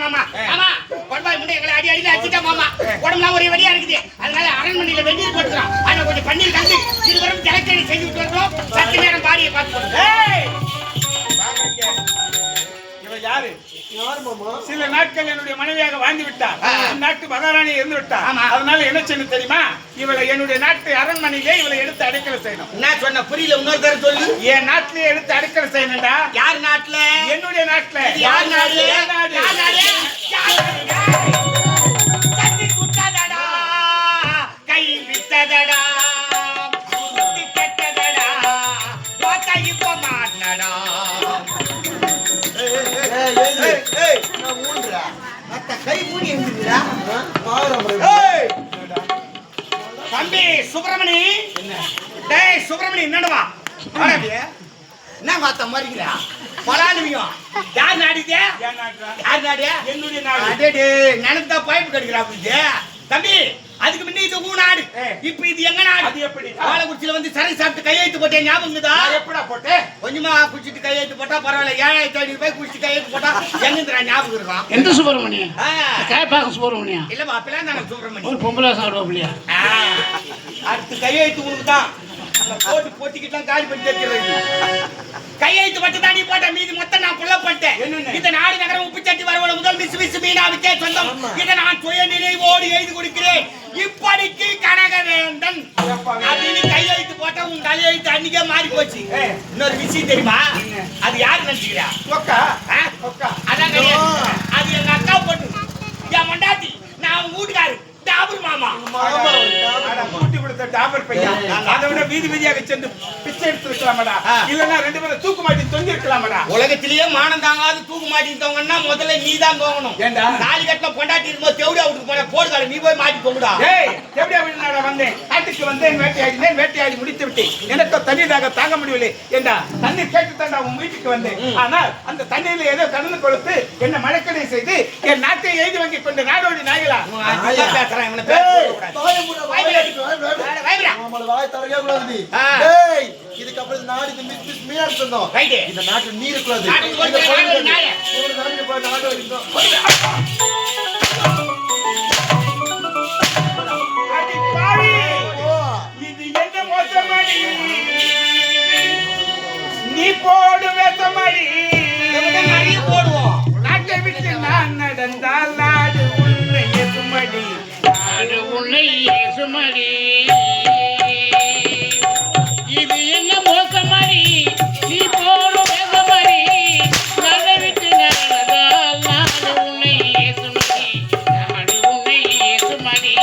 மாமா. ஆமா கொண்டாய் முன்னே எங்களை அடி அடியில அடிச்சிட்டா மாமா. உடம்புலாம் ஒரே வலியா இருக்குது. அதனால அரண்மனையில வெந்நீர் போட்டுறோம். ஆனா கொஞ்சம் பன்னீர் கலந்து இருவரும் ஜலக்கறி செஞ்சு விட்டு வரணும். சத்து நேரம் பாடியை பார்த்து யாரு சில நாட்கள் என்னுடைய மனைவியாக வாழ்ந்து விட்டார். நாட்டு மகாராணி இருந்து விட்டார். அதனால என்ன செய்யணும் தெரியுமா? இவளை என்னுடைய நாட்டு அரண்மனையிலே இவளை எடுத்து அடைக்கல செய்யணும். என்ன சொன்ன புரியல, இன்னொரு தடவை சொல்லு. என் நாட்டிலே எடுத்து அடைக்கல செய்யணும்டா. யார் நாட்டுல? என்னுடைய நாட்டுல. யார் நாடு? யார் நாடு? சத்தி குத்ததடா, கை விட்டதடா, சுத்தி கெட்டதடா, வாக்கை போமாட்டடா. தம்பி சுப்பிரமணி, டேய் சுப்பிரமணி என்னடா என்ன வார்த்தை மாறிக்கிறா? பலாலுமியும் யார் நாடிதே? யார் நாடியா? என்னுடைய நாடு. அடே நினைத்தா பைப்பு கடிக்கிறா புரியுது தம்பி. அதுக்கு முன்ன இது ஊ நாடு, இப்ப இது எங்க நாடு? அது எப்படி? பாலக்குறிச்சியில வந்து சரை சாப்பிட்டு கையெழுத்து போட்டேன், ஞாபகம் இருக்குதா? எப்படா போட்டேன்? கொஞ்சமா குடிச்சிட்டு கையெழுத்து போட்டா பரவாயில்ல. 7500 ரூபாய் குடிச்சிட்டு கையெழுத்து போட்டா எங்கிருந்தா ஞாபகம் இருக்கும்? எந்த சுப்பிரமணியம்? கேப்பாக்க சுப்பிரமணியம் இல்ல அப்பெல்லாம் நாங்க சுப்பிரமணி ஒரு பொம்பளை சாப்பிடுவோம். அடுத்து கையெழுத்து உனக்கு தான். போட்டு போட்டிக்கிட்டு காலி பண்ணி தெரிஞ்சிருக்கீங்க. கையெழுத்து மட்டும் தான் நீ போட்ட, மீதி மொத்தம் நான் புள்ள போட்டேன். இந்த நாடு நகரம் உப்பு சட்டி வரவோட முதல் மிஸ் மீனாவுக்கே சொந்தம். இதை நான் சுய நினைவோடு எழுதி கொடுக்கிறேன். இப்படிக்கு கனகவேந்தன் அப்படின்னு கையெழுத்து போட்ட உன் கையெழுத்து அன்னைக்கே மாறி போச்சு. இன்னொரு விஷயம் தெரியுமா? அது யாரு நினைச்சுக்கிறா? அதான் கிடையாது, அது எங்க அக்கா பொண்ணு, என் மண்டாட்டி. நான் உங்க வீட்டுக்காரு டாபர் மாமா. கூட்டி கொடுத்த டாபர் பையன். அதை விட வீதி வீதியாக சென்று பிச்சை எடுத்து இருக்கலாமடா. இல்லன்னா ரெண்டு பேரும் தூக்கு மாட்டி தொங்கி இருக்கலாமடா. உலகத்திலேயே மானம் தாங்காது தூக்கு மாட்டிட்டவங்கன்னா முதல்ல நீ தான் போகணும். தாலி கட்டின பொண்டாட்டி இருக்கும்போது தெவடியா விட்டு போன போடுகால நீ போய் மாட்டி போகுடா. ஏய் தெவடியா விட்டு வந்தேன், காட்டுக்கு வந்தேன், வேட்டையாடினேன், வேட்டையாடி முடித்து விட்டேன். எனக்கு தண்ணீராக தாங்க முடியவில்லை. ஏண்டா தண்ணீர் கேட்டு தாண்டா உன் வீட்டுக்கு வந்தேன். ஆனால் அந்த தண்ணீர்ல ஏதோ கலந்து கொடுத்து என்ன மழைக்கடை செய்து என் நாட்டை எழுதி வாங்கி கொண்ட நாடோடி நாய்களா. இதுக்கப்புறம் நாடு மீனா சொந்தம். இந்த நாட்டு நீர் கூடாது. இது என்ன மோசமாடி? நீ போடு வேசமாடி. போடுவோம். நாட்டை விட்டு நான் நடந்தால் நாடு உன்னை எசுமடி. நாடு உன்னை எசுமடி. இது என்ன மோசமடி? நீ போடும் வேசமடி. நாட்டை விட்டு நடந்தால் நாடு உன்னை எசுமடி. நாடு உன்னை எசுமடி.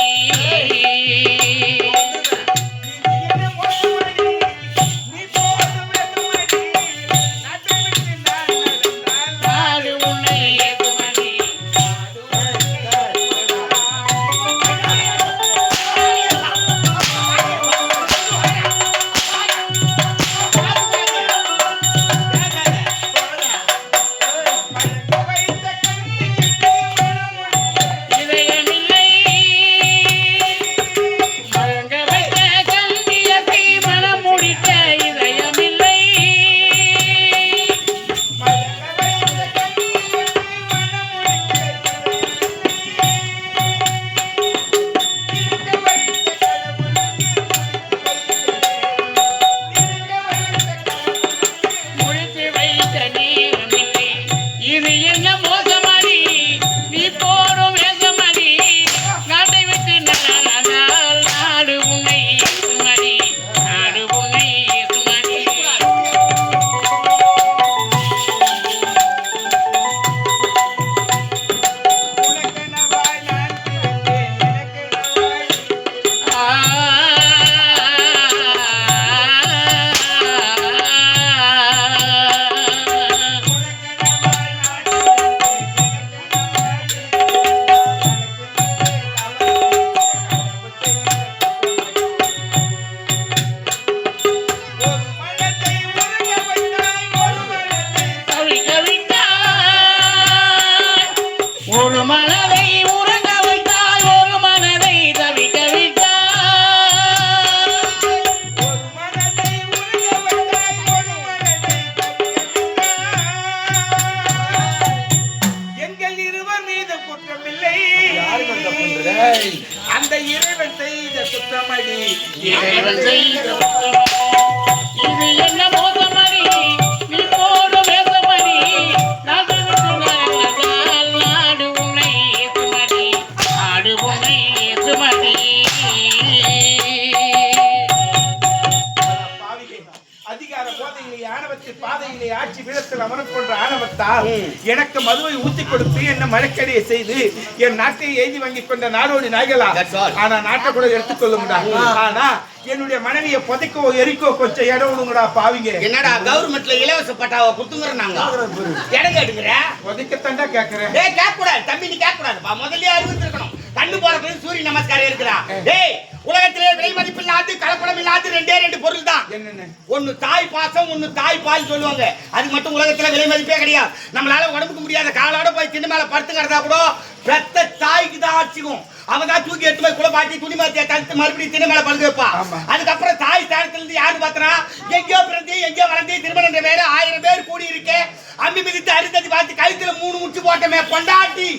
இறைவன் செய்த குற்றமடி. இது என்ன மோசமடி நீ போடும் வேதமடி நாடு விட்டு நடந்தால் நாடு உன்னை ஏசுமடி நாடு உன்னை ஏசுமடி. பாவிகளே, அதிகார போதையிலே ஆணவத்தில் பாதையிலே ஆட்சி வீரத்தில் அமரப் கொன்ற ஆணவத்தால் எனக்கு மதுவை ஊத்தி கொடுத்து என்ன மழைக்கடியை செய்து என் நாட்டை எழுதி வாங்கி கொண்ட நாடோடி நாய்களா. That's all. ஆனா நாட்டை கூட எடுத்துக்கொள்ள முடியாது. ஆனா என்னுடைய மனைவியை புதைக்கோ எரிக்கோ கொஞ்சம் இடம் விடுங்கடா பாவிங்க. என்னடா கவர்மெண்ட்ல இலவச பட்டாவை கொடுத்துங்கறாங்க இடம் கேட்டுக்கிற புதைக்கத்தாண்டா கேக்குறேன். டேய் கேட்க கூடாது தம்பி, நீ கேட்க கூடாதுப்பா. முதல்லயே அறிவிச்சிருக்கணும். கண்ணு போறதுக்கு சூரிய நமஸ்காரம் இருக்குடா. டேய் உலகத்திலே விலை மதிப்பில்லாத கலப்படம் இல்லாத ரெண்டு பொருள் தான். என்னன்னு ஒன்னு தாய் பாசம், ஒன்னு தாய் பால் சொல்லுவாங்க. அது மட்டும் உலகத்துல விலை மதிப்பே கிடையாது. நம்மளால உடம்புக்கு முடியாத காலோட போய் திண்ணு மேல படுத்து கிடந்தா கூட பெத்த தாய்க்கு தான் ஆட்சிக்கும். அவன் தான் தூக்கி எடுத்து போய் குளப்பாட்டி துணி மாத்தியா தடுத்து மறுபடியும் திண்ணு மேல படுக்க வைப்பா. அதுக்கப்புறம் தாய் ஸ்தானத்துல இருந்து யாரு பாத்தனா எங்கேயோ பிறந்து எங்கேயோ வளர்ந்து திருமணம் வேற 1000 பேர் கூடி இருக்கே அம்மி மிதித்து அறுத்தது பார்த்து கழுத்துல 3 முச்சு போட்டமே பொண்டாட்டி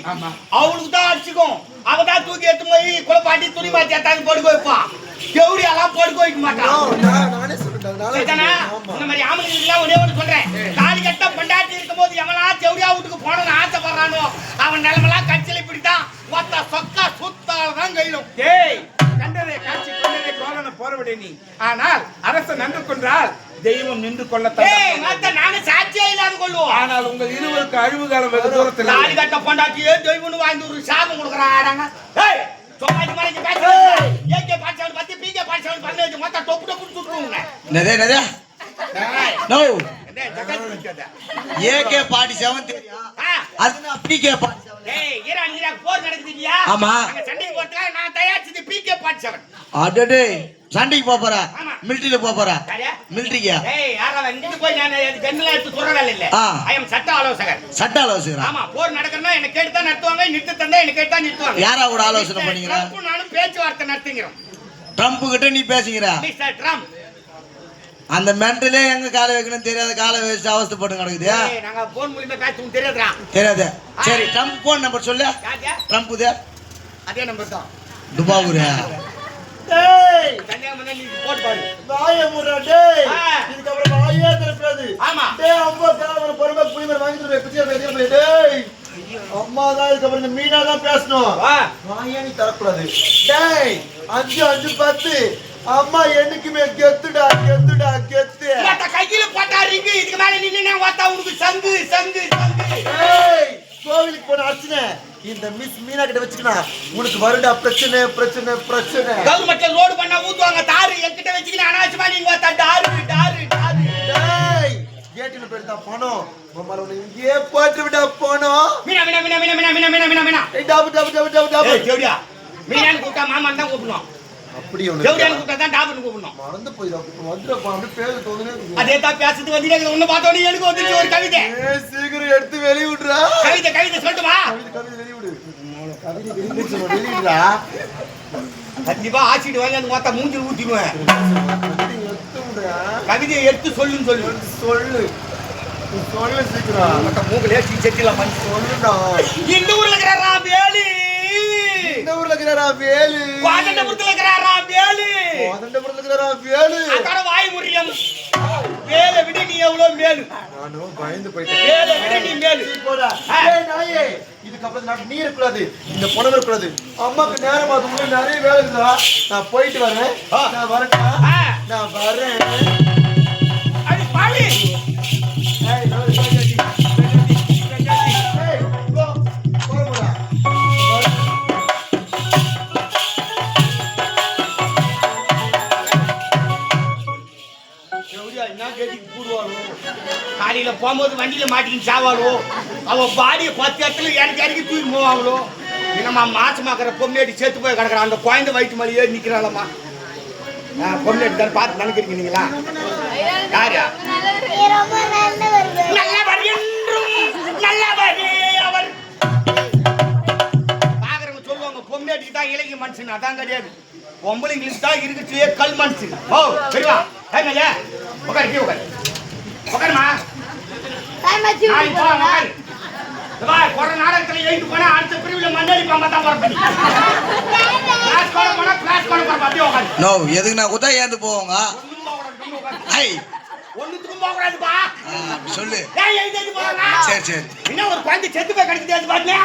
அவளுக்கு தான் அடிச்சுக்கும். அவன் தான் தூக்கி எடுத்து போய் குளப்பாட்டி துணி மாத்தியா தாங்க படுக்க வைப்பான். கெவுடி எல்லாம் படுக்க வைக்க மாட்டான். நானே சொல்லிட்டேன். இந்த மாதிரி ஆம்பளைங்களுக்குலாம் ஒரே ஒன்று சொல்றேன். தாலி கட்ட பொண்டாட்டி இருக்கும்போது எவனா செவடியா வீட்டுக்கு போனோம்னு ஆசைப்படுறானோ அவன் நிலமெல்லாம் கட்சியில இப்படித்தான் ஒத்த சொக்கா சுத்தாதான் கையிலும். ஏய் கண்டதே காட்சி கொண்டதே கோலன போறவிட நீ. ஆனால் அரசன் நன்று கொன்றால் தெய்வம் நின்று கொள்ளத்தான். நானே சாட்சியே இல்லாத கொள்வோம். ஆனால் உங்கள் இருவருக்கு அழிவு காலம் வெகு தூரத்தில். தாலி கட்ட பொண்டாட்டியே தெய்வம்னு வாங்கி ஒரு சாபம் கொடுக்குறாங்க. ஏய் சொல்லாதி மாதிரி பேச. ஏகே பாட்சாவன் பத்தி பிகே பாட்சாவன் பண்ணி மொத்த டொப்பு டொப்பு சுட்டுங்க. நதே நோ டேய் ஜகத் நிக்கதா. ஏகே 47 தெரியும். அதுனா பிகே 47. ஏய் ஈரான் ஈராக் போர் நடக்குதுயா. ஆமா. அங்க சண்டைக்கு போறதுல நான் தயாரிச்சது பிகே 47. அடடே சண்டைக்கு போறா ஆமா. மிலிட்டரியில போறா யாரா? மிலிட்டரிக்கு. ஏய் யாரா இங்க போய் நான் கண்ணல எடுத்து சொல்ற வேலை இல்ல. ஐ அம் சட்ட ஆலோசகர். சட்ட ஆலோசகரா? ஆமா போர் நடக்கறனா என்ன கேட்டு தான் நடத்துவாங்க, நிறுத்த தந்தா என்ன கேட்டு தான் நிறுத்துவாங்க. யாரா கூட ஆலோசனை பண்ணீங்கற? ட்ரம்ப் நானும் பேச்சுவார்த்தை நடத்துகிறோம். ட்ரம்ப் கிட்ட நீ பேசுங்கற? மிஸ்டர் ட்ரம்ப் அந்த மெண்டலே எங்க கால வைக்கணும் தெரியாத கால வச்சு அவஸ்தைப்பட்டு கிடக்குது. ஏய் நாங்க போன் மூலமா பேசுறது தெரியாதுடா. தெரியாது. சரி ட்ரம்ப் போன் நம்பர் சொல்லு. யாரா? ட்ரம்ப் இது அதே நம்பர் தான். துபாகூரா? டேய் கன்னியாகுமரி நீ போட் பாரு. வாயே முறா டேய். ஆ. இதுக்கு அப்புறம் வாயே தரக்கூடாது. ஆமா. டேய் அம்மா காவர பொறுமை புளிமர வாங்கி தர பிச்சை பேசியா டேய். அம்மா தான் இதுக்கு அப்புறம் இந்த மீனா தான் பேசணும். வா. வாயே நீ தரக்கூடாது. டேய் 5 10 அம்மா என்னைக்குமே கெத்துடா கெத்து. மத்த கையில போட்டாரிங்க இதுக்கு மேல நின்னா வாத்தா உனக்கு சங்கு சங்கு சங்கு. டேய் கோவிலுக்கு போன அர்ச்சனை இந்த மிஸ் மீனா கிட்ட வச்சுக்கனா உனக்கு வருடா பிரச்சனை. கவர்மெண்ட்ல ரோடு பண்ணா ஊத்துவாங்க தாரு என்கிட்ட வச்சுக்கினா அனாவசியமா நீங்க வாத்தா டாரு. டேய் ஏட்டில போய்டா பணம் மம்மல உன்னை இங்கே போட்டு விட பணம். மீனா. ஏய் டாபு. ஏய் ஜோடியா. மீனான்னு கூப்பிட்டா மாமான்னு தான் கூப்பிடணும். அப்படி ஒண்ணு ஜோடியான்னு கூப்பிட்டா தான் டாபுன்னு கூப்பிடணும். மறந்து போயிடா வந்துற அப்படி பேரு தோதுனே. அதே தான் பேசிட்டு வந்து ஒண்ணு பார்த்தோனே எனக்கு வந்துச்சு ஒரு கவிதை. ஏய் சீக்கிரம் எடுத்து வெளிய விடுடா. கவிதை சொல்லிட்டு வா. கவிதை வெளிய விடு. கவிதை வெளிய விடுடா. கண்டிப்பா ஆசிட் வாங்கி அந்த மொத்த மூஞ்சி ஊத்திடுவேன். எடுத்து விடுடா. கவிதையை எடுத்து சொல்லுன்னு சொல்லு சீக்கிரம். மொத்த மூக்குலயே செட்டில பண்ணி சொல்லுடா. இந்த ஊர்ல இருக்கிறாரா வேலு. இந்த ஊர்ல இருக்கிறாரா வேலு. கோதண்டபுரத்துல இருக்கிறாரா வேலு. அக்கட வாய் முறியம். வேலை விட நீ எவ்வளவு மேலு. நானும் பயந்து போயிட்டேன். வேலை விட நீ மேலு. போடா. ஏய் நாயே இதுக்கப்புறம் நான் நீ இருக்கக்கூடாது. இந்த பணம் இருக்கக்கூடாது. அம்மாக்கு நேரம் ஆகுது. நிறைய வேலை இருக்குதா. நான் போயிட்டு வரேன். நான் வரேன்டா. நான் வரேன். அடி பாவி. ஏய் கோ போடா. காலையில போகும்போது வண்டியில மாட்டிக்கின்னு சாவாளோ அவ பாடியை 10 இடத்துல இறக்கி தூக்கி போவாங்களோ. என்னம்மா மாசமாக்குற பொம்மையாட்டி சேர்த்து போய் கிடக்குற அந்த குழந்தை வயிற்று மேலே ஏறி நிக்கிறாளம்மா. பொம்மையாட்டி தான் பார்த்து நினைக்கிறீங்க நீங்களா? யாரு நல்லவர் என்றும் நல்லவர் அவர் பாக்குறவங்க சொல்லுவாங்க பொம்மையாட்டிக்கு தான் இலக்கிய மனுஷன். அதான் கிடையாது. பொம்பளைங்களுக்கு தான் இருக்குச்சுலே கல் மனுஷன். ஓ சரிவா உட்காருமா. உட்காரு. ஒரு நாடகத்துல எழுந்து போனா அடுத்த பிரிவுல மண்ணடி பாம்பா தான் போறப்ப கிளாஸ் கோட போனா கிளாஸ் கோட போறப்ப அப்படியே உட்காந்து நோ எதுக்கு நான் குத்தா ஏந்து போவாங்க ஐ ஒண்ணுத்துக்கும் போக கூடாதுப்பா சொல்லு ஏய் எழுதி போறாங்க சரி சரி என்ன ஒரு குழந்தை செத்து போய் கிடக்குது பாருங்க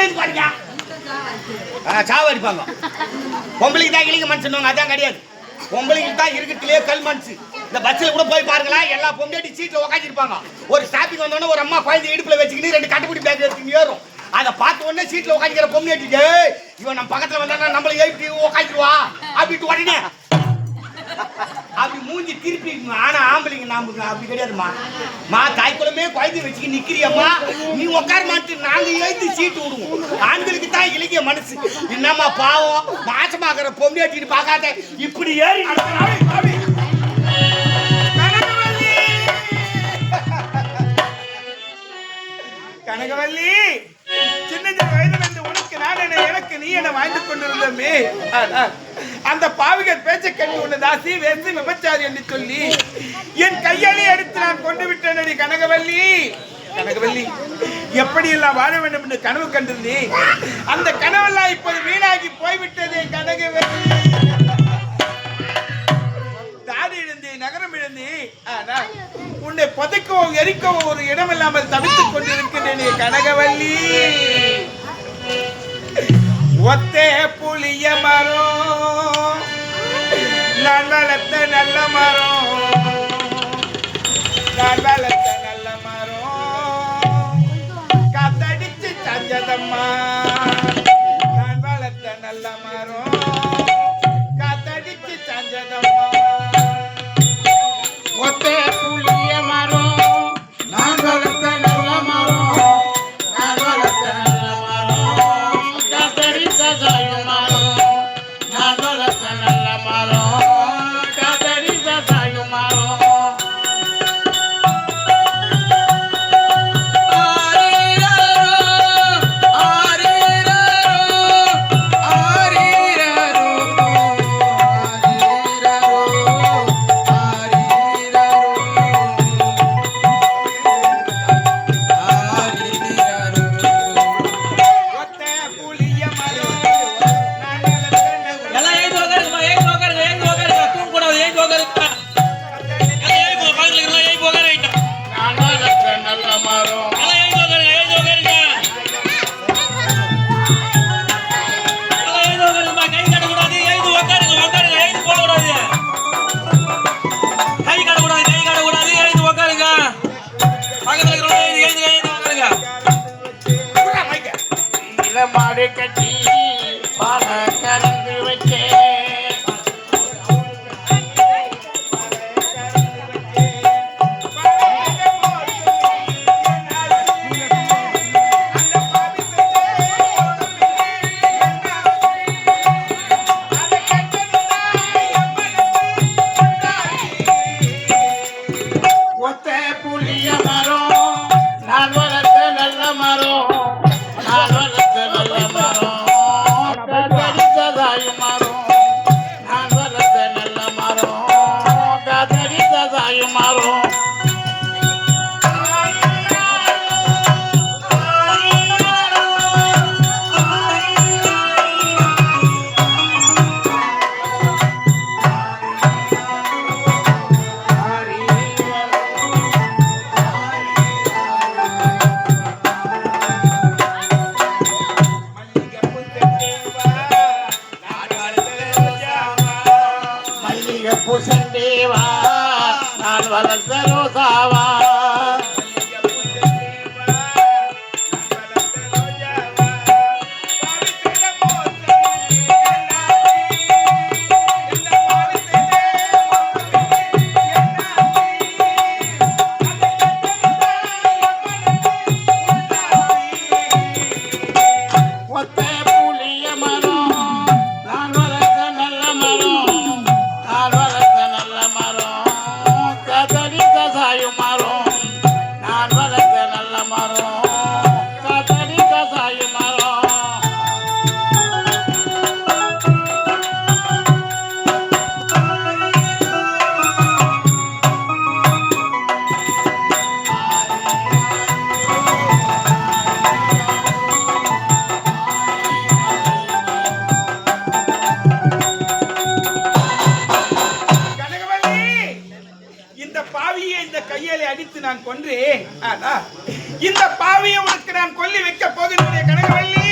எழுதி பாருங்க சாவடிப்பாங்க பொம்பளைக்கு தான் இழிங்க மனுஷனுவாங்க அதான் கிடையாது பொம்பளைக்கு தான் இருக்கிறதுலே கல் மனுஷு இந்த பஸ்ஸில் கூட போய் பாருங்களா எல்லா பொம்பளையும் சீட்டில் உட்காந்துருப்பாங்க ஒரு ஸ்டாப்பிங் வந்தோடனே ஒரு அம்மா குழந்தை இடுப்பில் வச்சுக்கிட்டு 2 கட்டுப்பிடி பேக் எடுத்துக்கிட்டு ஏறும் அதை பார்த்த உடனே சீட்டில் உட்காந்துக்கிற பொம்பளைட்டு இவன் நம்ம பக்கத்தில் வந்தா நம்மளை எழுப்பி உட்காந்துருவா அப்படின்ட்டு உடனே அப்படி மூஞ்சி திருப்பி ஆனா ஆம்பளைங்க நாம அப்படி கிடையாதுமா தாய்க்குளமே குழந்தை வச்சுக்கிட்டு நிக்கிறியம்மா நீ உட்கார மாட்டு நாங்க எழுதி சீட்டு விடுவோம் ஆண்களுக்கு தான் இலக்கிய மனசு என்னம்மா பாவம் மாசமாக்குற பொம்மையாட்டின்னு பார்க்காத இப்படி ஏறி கனகவல்லி சின்ன வயதுல இருந்து உனக்கு நான் என்ன எனக்கு நீ என்ன வாழ்ந்து கொண்டிருந்தமே அந்த பாவிகள் பேச்சை கேட்டு உன்னை தாசி வேசி விபச்சாரி என்று சொல்லி என் கையாலே எடுத்து நான் கொண்டு விட்டேன் கனகவல்லி கனகவல்லி எப்படி எல்லாம் வாழ வேண்டும் என்று கனவு கண்டிருந்தேன் அந்த கனவெல்லாம் இப்போது வீணாகி போய்விட்டதே கனகவல்லி தாடி இழந்தேன் நகரம் இழந்தேன் ஆனா உன்னை புதைக்கவும் எரிக்கவும் ஒரு இடம் இல்லாமல் தவித்துக் கொண்டிருக்கிறேனே கனகவல்லி ஒத்தே புளிய மரம் நான் வளர்த்த நல்ல மரம் நான் வளர்த்த நல்ல மரம் காத்தடிச்சு சஞ்சதம்மா நான் வளர்த்த நல்ல மரம் காத்தடிச்சு சஞ்சதம்மா ஒத்தே புளிய மரம் நான் வளர்த்த நல்ல மரம் நான் வளர்த்த நல்ல மரம் காத்தடி சசாயும் மரம் நான் வளர்த்த நல்ல மரம் காத்தடி சசாயும் மரம் மாடு கட்டி பால கறந்து வச்சேன் ஒத்த புளிய மரம் நான் வளர்த்த நல்ல மரம் நான் வளர்த்த நல்ல மரம் காத்தடித்ததாயும் மரம் நான் வளர்த்த நல்ல மரம் காத்தடித்ததாயும் மரம் பாவியை இந்த கையாலே அடித்து நான் கொன்றேன். ஆனா இந்த பாவியை உனக்கு நான் கொல்லி வைக்க போகிறேன் கனகவல்லி.